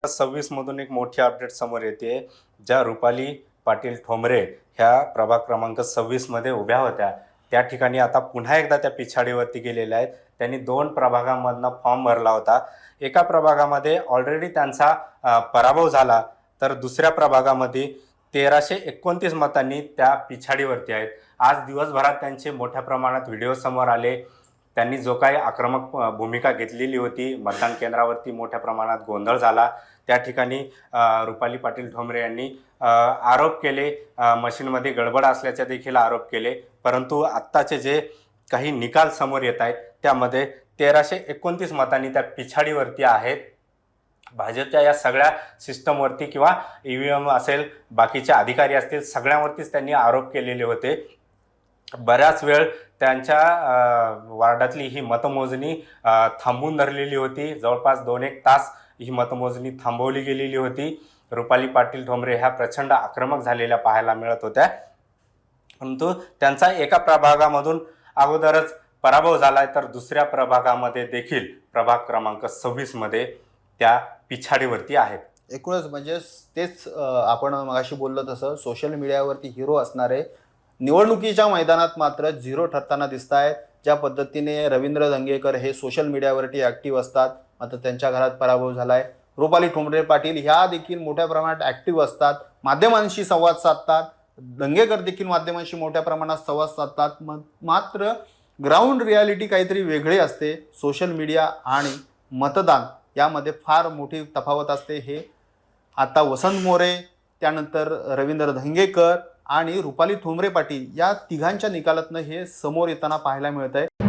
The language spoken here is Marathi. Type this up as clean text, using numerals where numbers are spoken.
26 मधून एक मोठी अपडेट समोर येते। ज्या रुपाली पाटील ठोंबरे ह्या प्रभाग क्रमांक 26 मध्ये उभ्या होत्या, त्या ठिकाणी आता पुन्हा एकदा त्या पिछाडीवरती गेलेल्या आहेत। त्यांनी 2 प्रभागांमधनं फॉर्म भरला होता। एका प्रभागामध्ये ऑलरेडी त्यांचा पराभव झाला, तर दुसऱ्या प्रभागामध्ये 1329 मतांनी त्या पिछाडीवरती आहेत। आज दिवसभरात त्यांचे मोठ्या प्रमाणात व्हिडिओ समोर आले। त्यांनी जो काही आक्रमक भूमिका घेतलेली होती, मतदान केंद्रावरती मोठ्या प्रमाणात गोंधळ झाला। त्या ठिकाणी रुपाली पाटील ठोंबरे यांनी आरोप केले, मशीनमध्ये गडबड असल्याचे देखील आरोप केले। परंतु आत्ताचे जे काही निकाल समोर येत आहेत त्यामध्ये 1329 मतांनी त्या पिछाडीवरती आहेत। भाजपच्या या सगळ्या सिस्टमवरती किंवा ईव्हीएम असेल, बाकीचे अधिकारी असतील, सगळ्यांवरतीच त्यांनी आरोप केलेले होते। बऱ्याच वेळ त्यांच्या वार्डातली ही मतमोजणी थांबवून धरलेली होती। जवळपास 2-1 तास ही मतमोजणी थांबवली गेलेली होती। रुपाली पाटील ठोंबरे ह्या प्रचंड आक्रमक झालेल्या पाहायला मिळत होत्या, परंतु त्यांचा एका प्रभागामधून अगोदरच पराभव झालाय, तर दुसऱ्या प्रभागामध्ये देखील प्रभाग क्रमांक 26 मध्ये त्या पिछाडीवरती आहेत। एकूणच म्हणजे तेच आपण मगाशी बोललो तसं सोशल मीडियावरती हिरो असणारे निवडणुकीच्या मैदानात मात्र झिरो ठरताना दिसत आहेत। ज्या पद्धतीने रवींद्र धंगेकर हे सोशल मीडियावरती ॲक्टिव्ह असतात, मात्र त्यांच्या घरात पराभव झालाय। रुपाली ठोंबरे पाटील ह्या देखील मोठ्या प्रमाणात ॲक्टिव्ह असतात, माध्यमांशी संवाद साधतात। धंगेकर देखील माध्यमांशी मोठ्या प्रमाणात संवाद साधतात, मात्र ग्राउंड रियालिटी काहीतरी वेगळी असते। सोशल मीडिया आणि मतदान यामध्ये फार मोठी तफावत असते। हे आता वसंत मोरे, त्यानंतर रवींद्र धंगेकर आणि रुपाली ठोंबरे पाटील या तिघांच्या निकालातनं हे समोर येताना पाहायला मिळत आहे।